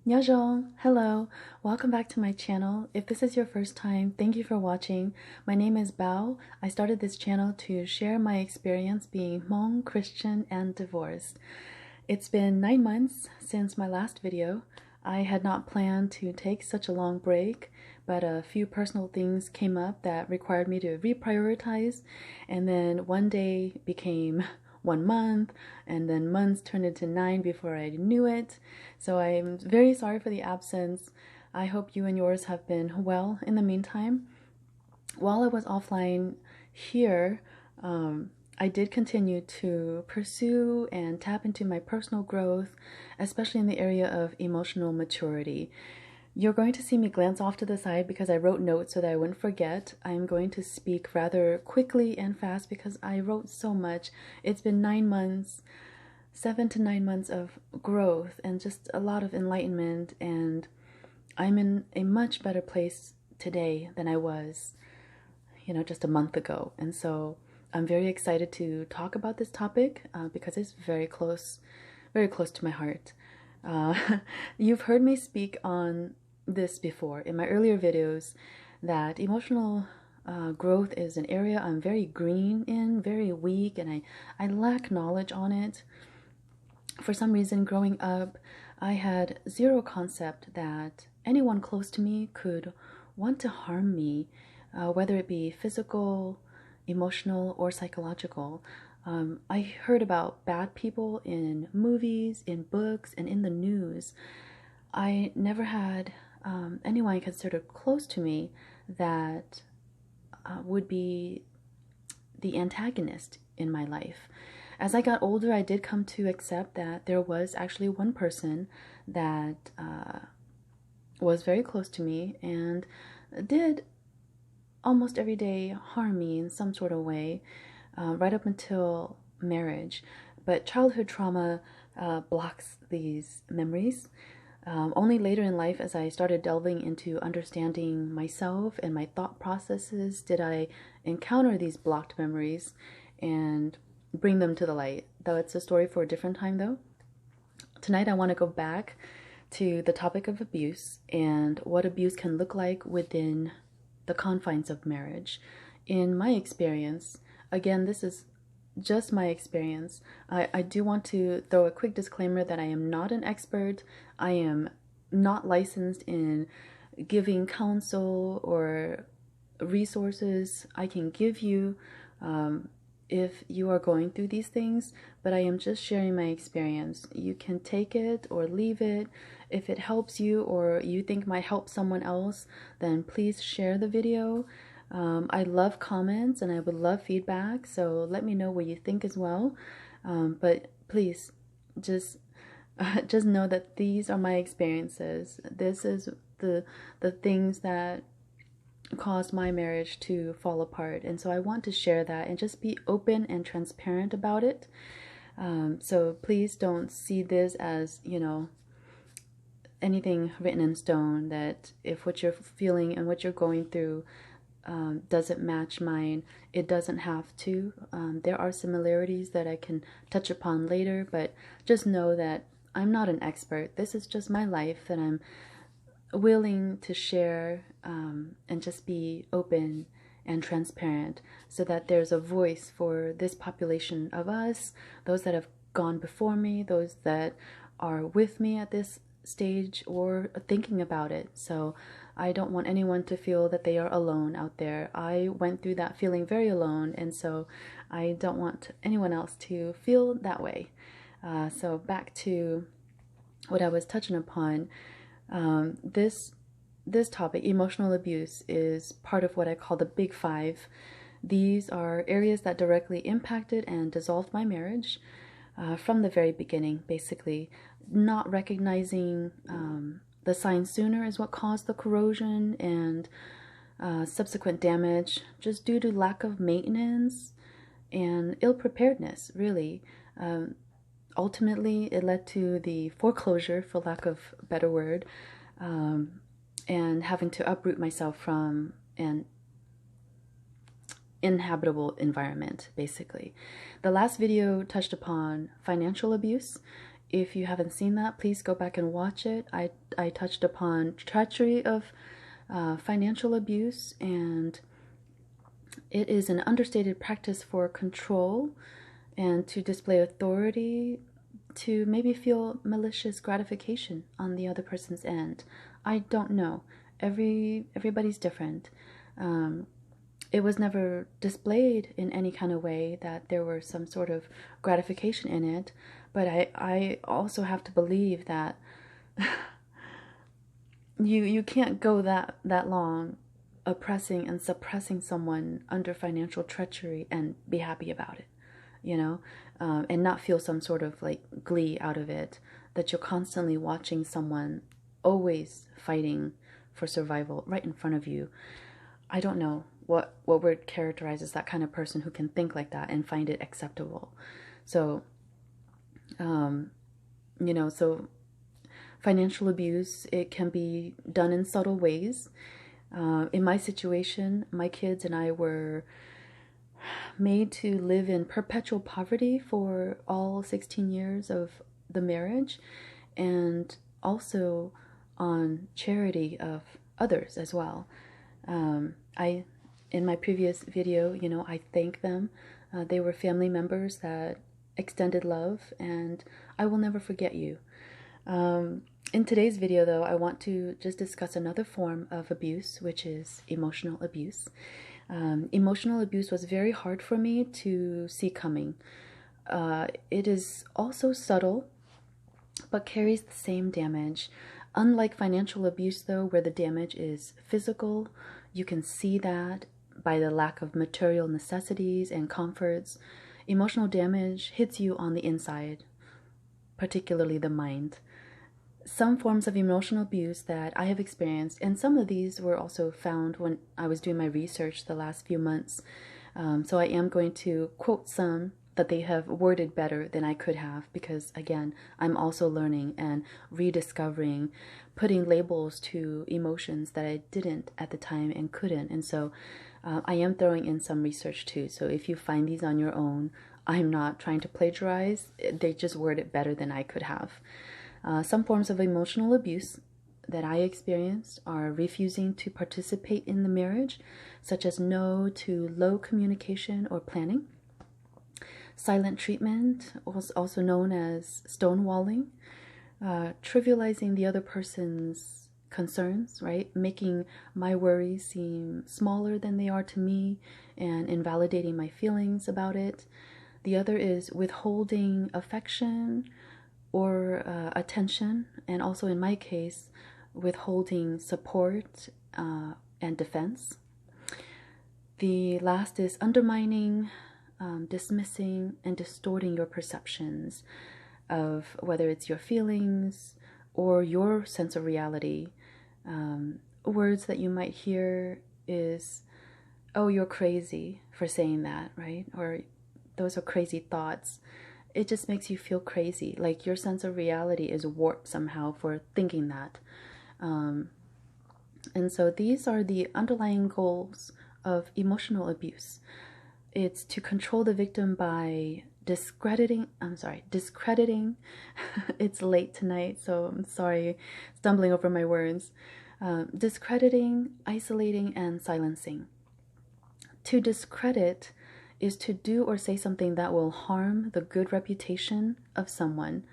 Nyajong, hello, welcome back to my channel. If this is your first time, thank you for watching. My name is Bao. I started this channel to share my experience being Hmong, Christian, and divorced. It's been 9 months since my last video. I had not planned to take such a long break, but a few personal things came up that required me to reprioritize, and then one day became 1 month, and then months turned into 9 before I knew it. So I'm very sorry for the absence. I hope you and yours have been well in the meantime. While I was offline here, I did continue to pursue and tap into my personal growth, especially in the area of emotional maturity. You're going to see me glance off to the side because I wrote notes so that I wouldn't forget. I'm going to speak rather quickly and fast because I wrote so much. It's been 9 months, 7 to 9 months of growth and just a lot of enlightenment, and I'm in a much better place today than I was, just a month ago. And so I'm very excited to talk about this topic because it's very close to my heart. You've heard me speak on this before in my earlier videos that emotional growth is an area I'm very green in, very weak, and I lack knowledge on it. For some reason, growing up, I had zero concept that anyone close to me could want to harm me, whether it be physical, emotional, or psychological. I heard about bad people in movies, in books, and in the news. I never had anyone considered close to me that would be the antagonist in my life. As I got older, I did come to accept that there was actually one person that was very close to me and did almost every day harm me in some sort of way, right up until marriage. But childhood trauma blocks these memories. Only later in life, as I started delving into understanding myself and my thought processes, did I encounter these blocked memories and bring them to the light. Though it's a story for a different time, though. Tonight, I want to go back to the topic of abuse and what abuse can look like within the confines of marriage. In my experience, again, this is just my experience. I do want to throw a quick disclaimer that I am not an expert. I am not licensed in giving counsel or resources I can give you if you are going through these things, but I am just sharing my experience. You can take it or leave it. If it helps you or you think might help someone else, then please share the video. I love comments and I would love feedback, so let me know what you think as well. But please, just know that these are my experiences. This is the things that caused my marriage to fall apart, and so I want to share that and just be open and transparent about it. So please don't see this as, anything written in stone, that if what you're feeling and what you're going through doesn't match mine, it doesn't have to. There are similarities that I can touch upon later, but just know that I'm not an expert. This is just my life that I'm willing to share, and just be open and transparent so that there's a voice for this population of us, those that have gone before me, those that are with me at this stage or thinking about it. So I don't want anyone to feel that they are alone out there. I went through that feeling very alone, and so I don't want anyone else to feel that way. So back to what I was touching upon. This topic, emotional abuse, is part of what I call the Big Five. These are areas that directly impacted and dissolved my marriage from the very beginning, basically. Not recognizing the signs sooner is what caused the corrosion and subsequent damage, just due to lack of maintenance and ill-preparedness, really. Ultimately, it led to the foreclosure, for lack of a better word, and having to uproot myself from an inhabitable environment, basically. The last video touched upon financial abuse, If you haven't seen that, please go back and watch it. I touched upon treachery of financial abuse, and it is an understated practice for control and to display authority, to maybe feel malicious gratification on the other person's end. I don't know. Everybody's different. It was never displayed in any kind of way that there were some sort of gratification in it, but I also have to believe that you can't go that long oppressing and suppressing someone under financial treachery and be happy about it, you know, and not feel some sort of like glee out of it, that you're constantly watching someone always fighting for survival right in front of you. I don't know what word characterizes that kind of person who can think like that and find it acceptable. So, you know, so financial abuse, it can be done in subtle ways. In my situation, my kids and I were made to live in perpetual poverty for all 16 years of the marriage, and also on charity of others as well. In my previous video, you know, I thank them. They were family members that extended love, and I will never forget you. In today's video, though, I want to just discuss another form of abuse, which is emotional abuse. Emotional abuse was very hard for me to see coming. It is also subtle, but carries the same damage. Unlike financial abuse, though, where the damage is physical, you can see that by the lack of material necessities and comforts. Emotional damage hits you on the inside, particularly the mind. Some forms of emotional abuse that I have experienced, and some of these were also found when I was doing my research the last few months. So I am going to quote some that they have worded better than I could have, because again, I'm also learning and rediscovering, putting labels to emotions that I didn't at the time and couldn't. And so I am throwing in some research too. So if you find these on your own, I'm not trying to plagiarize. They just word it better than I could have. Some forms of emotional abuse that I experienced are refusing to participate in the marriage, such as no to low communication or planning. Silent treatment, also known as stonewalling. Trivializing the other person's concerns, right? Making my worries seem smaller than they are to me and invalidating my feelings about it. The other is withholding affection or attention, and also in my case, withholding support and defense. The last is undermining, dismissing, and distorting your perceptions of whether it's your feelings or your sense of reality. Words that you might hear is, oh, you're crazy for saying that, right? Or those are crazy thoughts. It just makes you feel crazy, like your sense of reality is warped somehow for thinking that. And so these are the underlying goals of emotional abuse. It's to control the victim by discrediting. It's late tonight, so I'm sorry, stumbling over my words. Discrediting, isolating, and silencing. To discredit is to do or say something that will harm the good reputation of someone.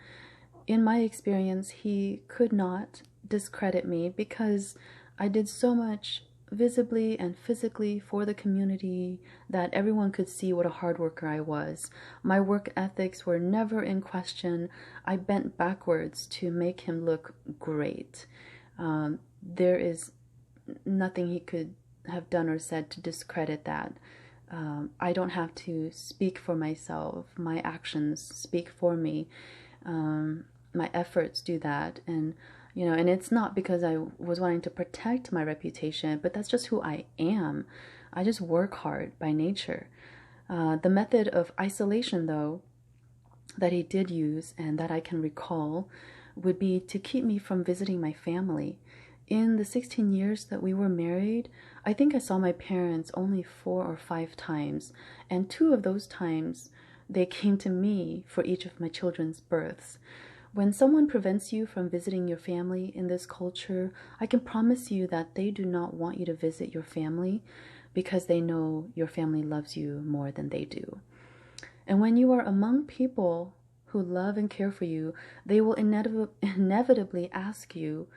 In my experience, he could not discredit me because I did so much visibly and physically for the community that everyone could see what a hard worker I was. My work ethics were never in question. I bent backwards to make him look great. There is nothing he could have done or said to discredit that. I don't have to speak for myself. My actions speak for me. My efforts do that. And, you know, and it's not because I was wanting to protect my reputation, but that's just who I am. I just work hard by nature. The method of isolation, though, that he did use and that I can recall would be to keep me from visiting my family. In the 16 years that we were married, I think I saw my parents only 4 or 5 times, and 2 of those times they came to me for each of my children's births. When someone prevents you from visiting your family in this culture, I can promise you that they do not want you to visit your family because they know your family loves you more than they do. And when you are among people who love and care for you, they will inevitably ask you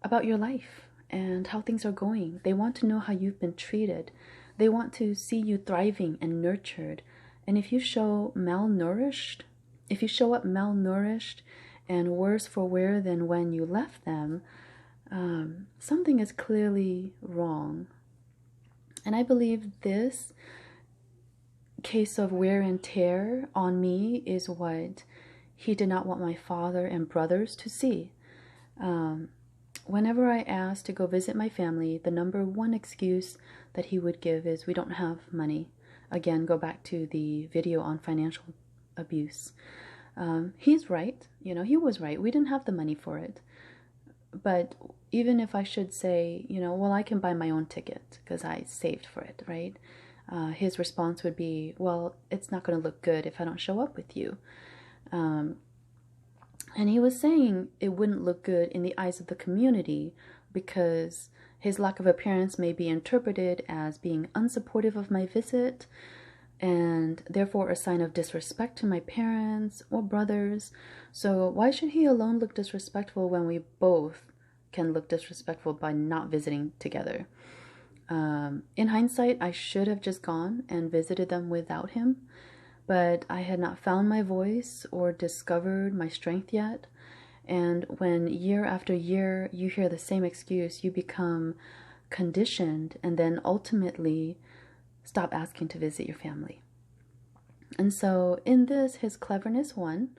about your life and how things are going. They want to know how you've been treated. They want to see you thriving and nurtured. And if you show malnourished, if you show up malnourished and worse for wear than when you left them, something is clearly wrong. And I believe this case of wear and tear on me is what he did not want my father and brothers to see. Whenever I asked to go visit my family, the number one excuse that he would give is, we don't have money. Again, go back to the video on financial abuse. He's right. He was right. We didn't have the money for it. But even if I should say, well, I can buy my own ticket because I saved for it, right? His response would be, well, it's not going to look good if I don't show up with you. And he was saying it wouldn't look good in the eyes of the community because his lack of appearance may be interpreted as being unsupportive of my visit and therefore a sign of disrespect to my parents or brothers. So why should he alone look disrespectful when we both can look disrespectful by not visiting together? In hindsight, I should have just gone and visited them without him, but I had not found my voice or discovered my strength yet. And when year after year you hear the same excuse, you become conditioned and then ultimately stop asking to visit your family. And so in this, his cleverness won.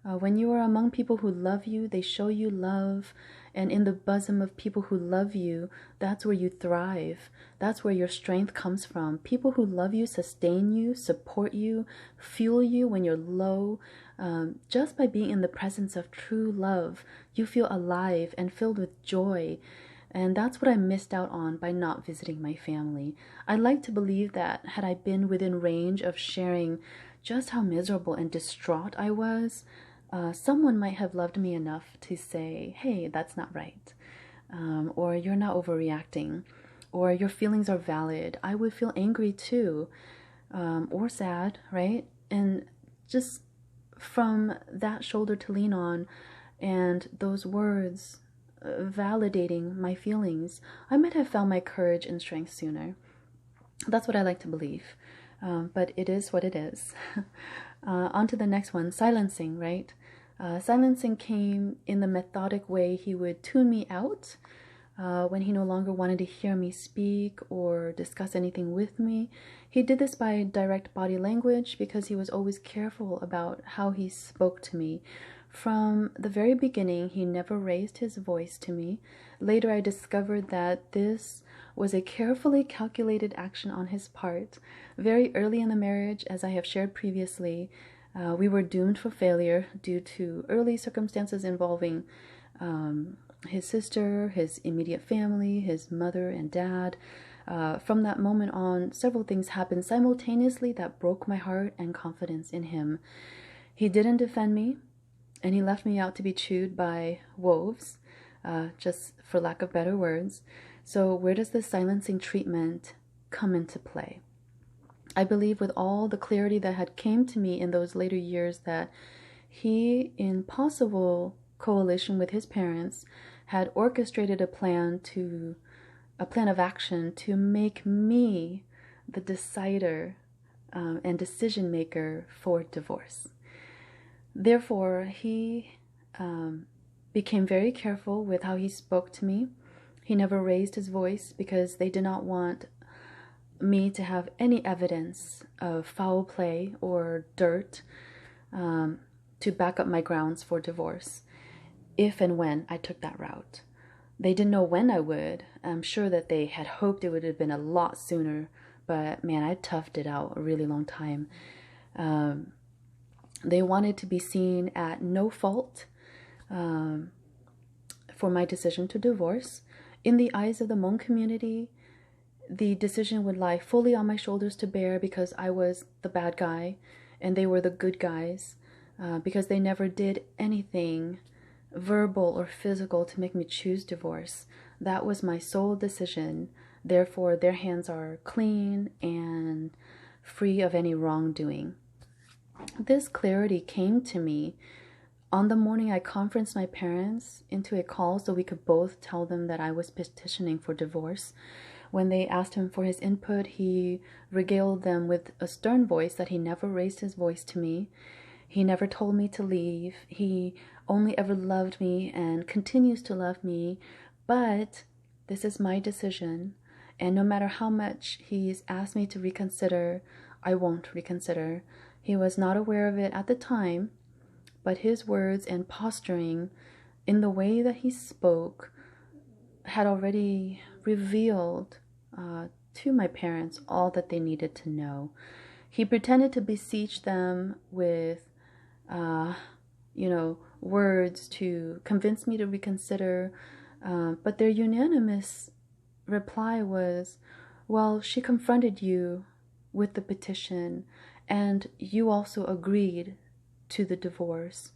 When you are among people who love you, they show you love. And in the bosom of people who love you, that's where you thrive. That's where your strength comes from. People who love you sustain you, support you, fuel you when you're low. Just by being in the presence of true love, you feel alive and filled with joy. And that's what I missed out on by not visiting my family. I'd like to believe that had I been within range of sharing just how miserable and distraught I was, someone might have loved me enough to say, hey, that's not right, or you're not overreacting, or your feelings are valid. I would feel angry too, or sad, right? And just from that shoulder to lean on and those words validating my feelings, I might have found my courage and strength sooner. That's what I like to believe, but it is what it is. On to the next one, silencing, right? Silencing came in the methodic way he would tune me out when he no longer wanted to hear me speak or discuss anything with me. He did this by direct body language because he was always careful about how he spoke to me. From the very beginning, he never raised his voice to me. Later, I discovered that this was a carefully calculated action on his part. Very early in the marriage, as I have shared previously, we were doomed for failure due to early circumstances involving his sister, his immediate family, his mother and dad. From that moment on, several things happened simultaneously that broke my heart and confidence in him. He didn't defend me, and he left me out to be chewed by wolves, just for lack of better words. So where does this silencing treatment come into play? I believe with all the clarity that had came to me in those later years that he, in possible coalition with his parents, had orchestrated a plan of action to make me the decider and decision maker for divorce. Therefore, he became very careful with how he spoke to me. He never raised his voice because they did not want me to have any evidence of foul play or dirt to back up my grounds for divorce if and when I took that route. They didn't know when I would. I'm sure that they had hoped it would have been a lot sooner, but man, I toughed it out a really long time. They wanted to be seen at no fault for my decision to divorce. In the eyes of the Hmong community, the decision would lie fully on my shoulders to bear because I was the bad guy and they were the good guys. because they never did anything verbal or physical to make me choose divorce. That was my sole decision. Therefore, their hands are clean and free of any wrongdoing. This clarity came to me on the morning I conferenced my parents into a call so we could both tell them that I was petitioning for divorce. When they asked him for his input, he regaled them with a stern voice that he never raised his voice to me. He never told me to leave. He only ever loved me and continues to love me. But this is my decision. And no matter how much he's asked me to reconsider, I won't reconsider. He was not aware of it at the time, but his words and posturing in the way that he spoke had already revealed to my parents all that they needed to know. He pretended to beseech them with, words to convince me to reconsider, but their unanimous reply was, well, she confronted you with the petition, and you also agreed to the divorce.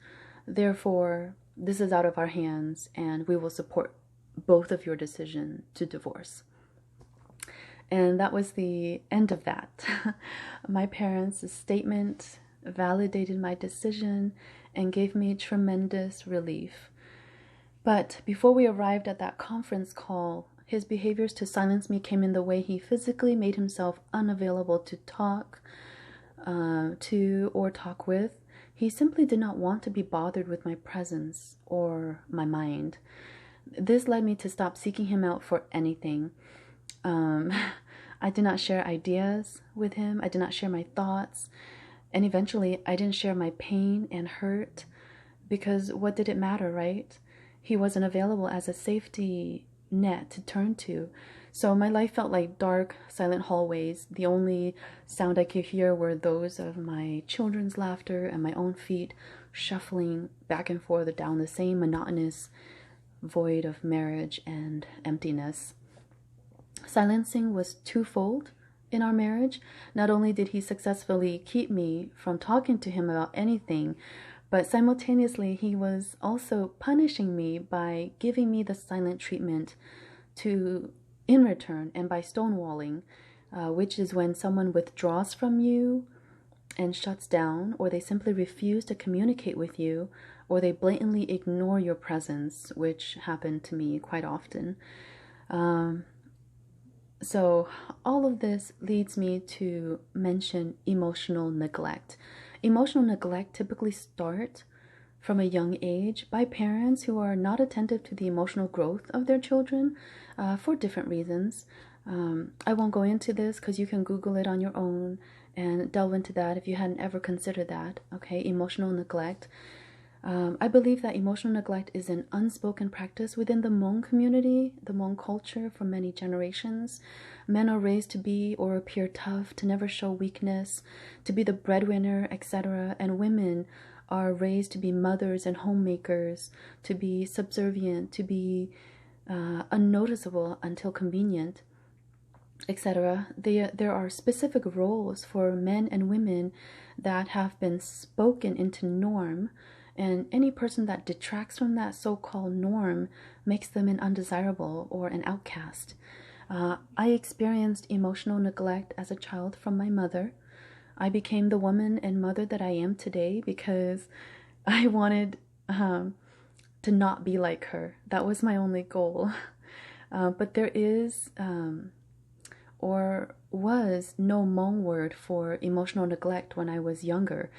Therefore, this is out of our hands, and we will support both of your decision to divorce. And that was the end of that. My parents' statement validated my decision and gave me tremendous relief. But before we arrived at that conference call, his behaviors to silence me came in the way he physically made himself unavailable to talk to or talk with. He simply did not want to be bothered with my presence or my mind. This led me to stop seeking him out for anything. I did not share ideas with him. I did not share my thoughts. And eventually, I didn't share my pain and hurt, because what did it matter, right? He wasn't available as a safety net to turn to. So my life felt like dark, silent hallways. The only sound I could hear were those of my children's laughter and my own feet shuffling back and forth down the same monotonous void of marriage and emptiness. Silencing was twofold in our marriage. Not only did he successfully keep me from talking to him about anything, but simultaneously he was also punishing me by giving me the silent treatment in return, and by stonewalling, which is when someone withdraws from you and shuts down, or they simply refuse to communicate with you, or they blatantly ignore your presence, which happened to me quite often. So all of this leads me to mention emotional neglect. Emotional neglect typically starts from a young age by parents who are not attentive to the emotional growth of their children for different reasons. I won't go into this because you can Google it on your own and delve into that if you hadn't ever considered that. Okay, emotional neglect. I believe that emotional neglect is an unspoken practice within the Hmong community, the Hmong culture for many generations. Men are raised to be or appear tough, to never show weakness, to be the breadwinner, etc. And women are raised to be mothers and homemakers, to be subservient, to be unnoticeable until convenient, etc. There are specific roles for men and women that have been spoken into norm, and any person that detracts from that so-called norm makes them an undesirable or an outcast. I experienced emotional neglect as a child from my mother. I became the woman and mother that I am today because I wanted to not be like her. That was my only goal. But there is or was no Hmong word for emotional neglect when I was younger.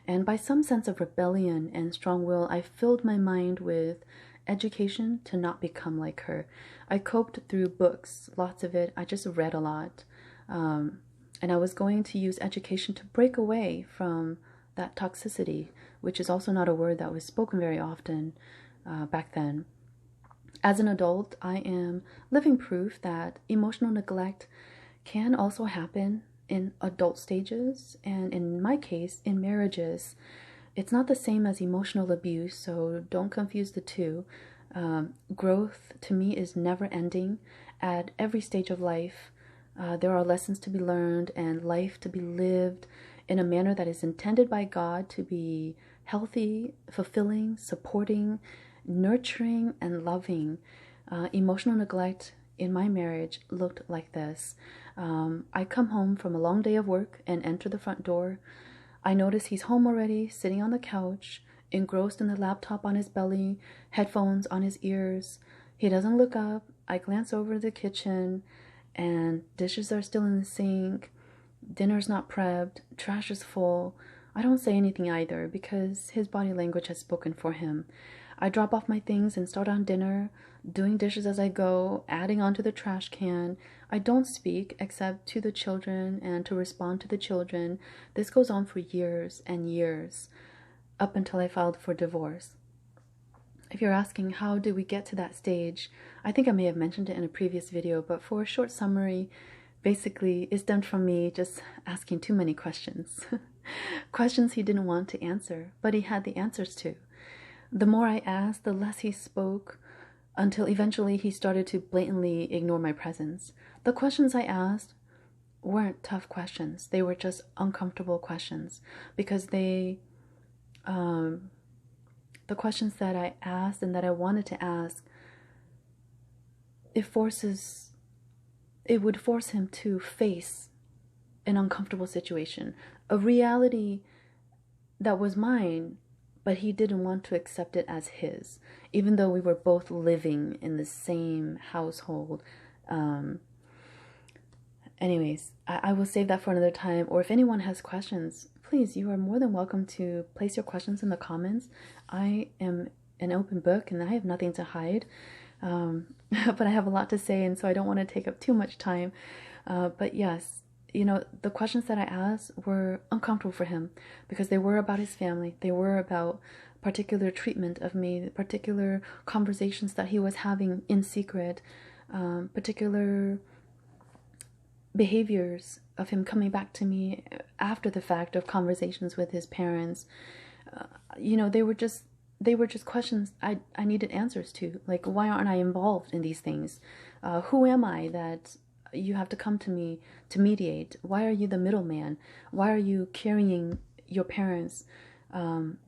And by some sense of rebellion and strong will, I filled my mind with education to not become like her. I coped through books, lots of it. I just read a lot. And I was going to use education to break away from that toxicity, which is also not a word that was spoken very often back then. As an adult, I am living proof that emotional neglect can also happen in adult stages, and in my case, in marriages. It's not the same as emotional abuse, so don't confuse the two. Growth, to me, is never ending. At every stage of life, there are lessons to be learned and life to be lived in a manner that is intended by God to be healthy, fulfilling, supporting, nurturing, and loving. Emotional neglect in my marriage looked like this. I come home from a long day of work and enter the front door. I notice he's home already, sitting on the couch, engrossed in the laptop on his belly, headphones on his ears. He doesn't look up. I glance over the kitchen, and dishes are still in the sink. Dinner's not prepped. Trash is full. I don't say anything either because his body language has spoken for him. I drop off my things and start on dinner, doing dishes as I go, adding onto the trash can. I don't speak except to the children and to respond to the children. This goes on for years and years, up until I filed for divorce. If you're asking how did we get to that stage, I think I may have mentioned it in a previous video, but for a short summary, basically it stemmed from me just asking too many questions. Questions he didn't want to answer, but he had the answers to. The more I asked, the less he spoke, until eventually he started to blatantly ignore my presence. The questions I asked weren't tough questions. They were just uncomfortable questions because the questions that I asked and that I wanted to ask, it would force him to face an uncomfortable situation, a reality that was mine, but he didn't want to accept it as his, even though we were both living in the same household. Anyways, I will save that for another time, or if anyone has questions, please, you are more than welcome to place your questions in the comments. I am an open book and I have nothing to hide, but I have a lot to say, and so I don't want to take up too much time. But yes, you know, the questions that I asked were uncomfortable for him because they were about his family. They were about particular treatment of me, particular conversations that he was having in secret, particular behaviors of him coming back to me after the fact of conversations with his parents. You know, they were just questions I needed answers to. Like, why aren't I involved in these things? Who am I that you have to come to me to mediate? Why are you the middleman? Why are you carrying your parents'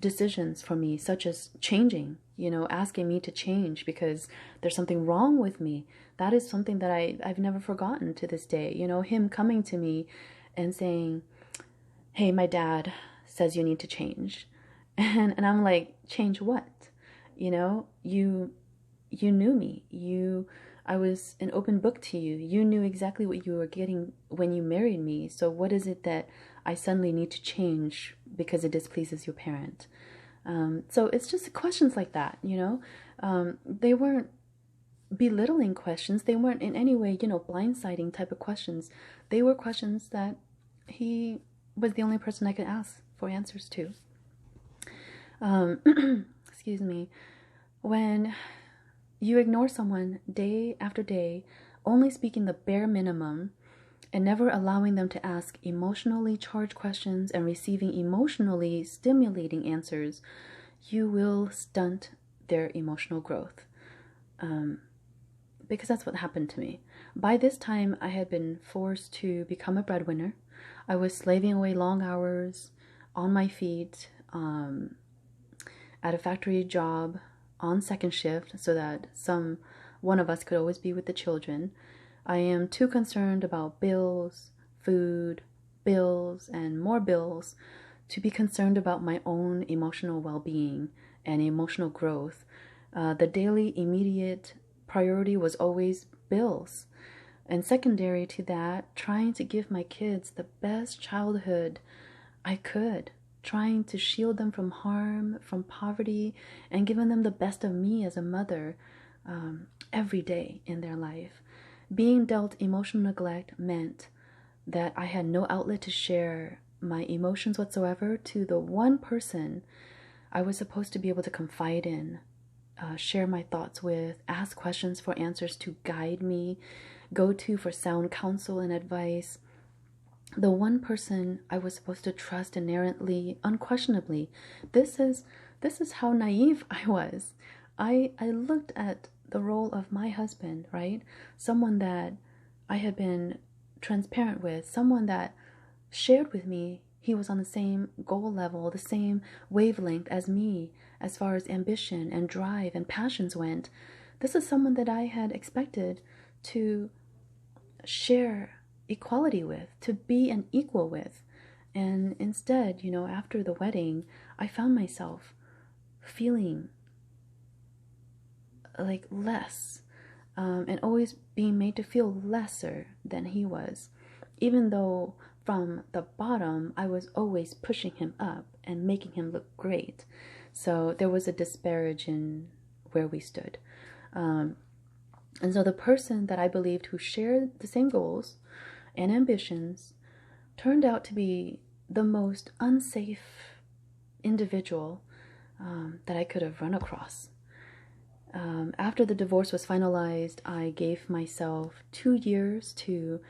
decisions for me, such as changing, you know, asking me to change because there's something wrong with me? That is something that I've never forgotten to this day. You know, him coming to me and saying, hey, my dad says you need to change. And I'm like, change what? You know, you knew me. I was an open book to you. You knew exactly what you were getting when you married me. So what is it that I suddenly need to change because it displeases your parent? So it's just questions like that, you know. They weren't belittling questions. They weren't in any way, you know, blindsiding type of questions. They were questions that he was the only person I could ask for answers to. Excuse me. When you ignore someone day after day, only speaking the bare minimum and never allowing them to ask emotionally charged questions and receiving emotionally stimulating answers, you will stunt their emotional growth. Because that's what happened to me. By this time, I had been forced to become a breadwinner. I was slaving away long hours on my feet at a factory job on second shift so that one of us could always be with the children. I am too concerned about bills, food, bills, and more bills to be concerned about my own emotional well-being and emotional growth. The daily immediate priority was always bills. And secondary to that, trying to give my kids the best childhood I could, trying to shield them from harm, from poverty, and giving them the best of me as a mother every day in their life. Being dealt emotional neglect meant that I had no outlet to share my emotions whatsoever to the one person I was supposed to be able to confide in, share my thoughts with, ask questions for answers to guide me, go to for sound counsel and advice. The one person I was supposed to trust inerrantly, unquestionably. This is how naive I was. I looked at the role of my husband, right? Someone that I had been transparent with, someone that shared with me he was on the same goal level, the same wavelength as me, as far as ambition and drive and passions went. This is someone that I had expected to share equality with, to be an equal with. And instead, after the wedding, I found myself feeling like less, and always being made to feel lesser than he was, even though from the bottom I was always pushing him up and making him look great. So there was a disparage in where we stood. And so the person that I believed who shared the same goals and ambitions turned out to be the most unsafe individual that I could have run across. After the divorce was finalized, I gave myself 2 years to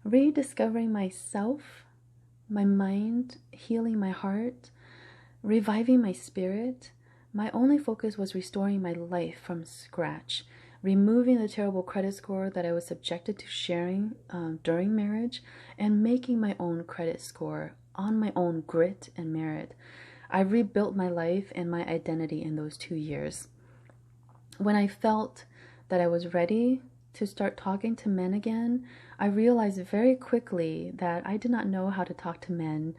rediscovering myself, my mind, healing my heart, reviving my spirit. My only focus was restoring my life from scratch, removing the terrible credit score that I was subjected to sharing during marriage, and making my own credit score on my own grit and merit. I rebuilt my life and my identity in those 2 years. When I felt that I was ready to start talking to men again, I realized very quickly that I did not know how to talk to men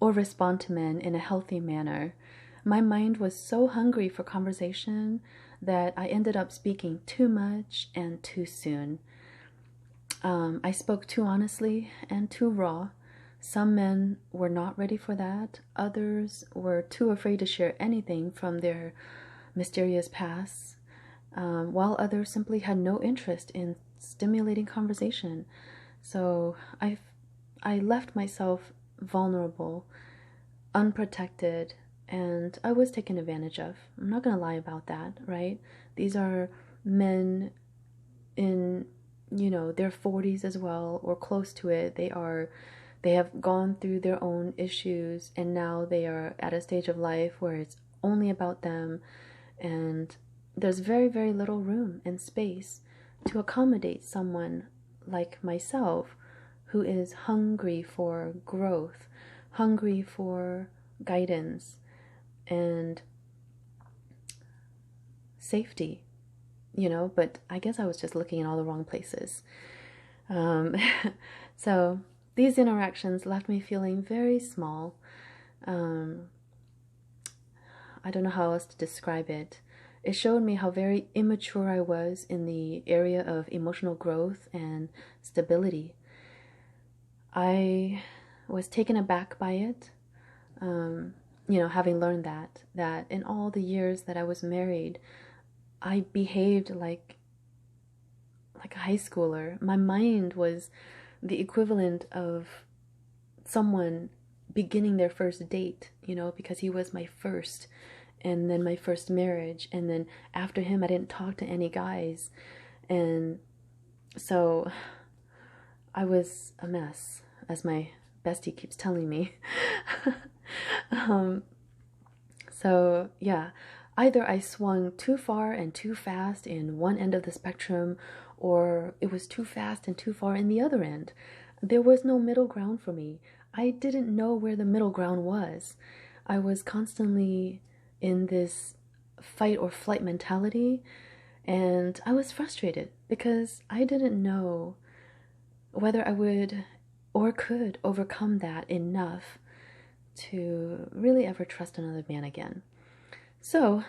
or respond to men in a healthy manner. My mind was so hungry for conversation that I ended up speaking too much and too soon. I spoke too honestly and too raw. Some men were not ready for that. Others were too afraid to share anything from their mysterious pasts, while others simply had no interest in stimulating conversation. So I left myself vulnerable, unprotected, and I was taken advantage of. I'm not going to lie about that, right? These are men in, their 40s as well, or close to it. They have gone through their own issues, and now they are at a stage of life where it's only about them, and there's very, very little room and space to accommodate someone like myself who is hungry for growth, hungry for guidance and safety, but I guess I was just looking in all the wrong places. So these interactions left me feeling very small. I don't know how else to describe it. It showed me how very immature I was in the area of emotional growth and stability. I was taken aback by it, having learned that in all the years that I was married, I behaved like a high schooler. My mind was the equivalent of someone beginning their first date, because he was my first, and then my first marriage, and then after him I didn't talk to any guys, and so I was a mess, as my bestie keeps telling me. So yeah, either I swung too far and too fast in one end of the spectrum, or it was too fast and too far in the other end. There was no middle ground for me. I didn't know where the middle ground was. I was constantly in this fight or flight mentality, and I was frustrated because I didn't know whether I would or could overcome that enough to really ever trust another man again. So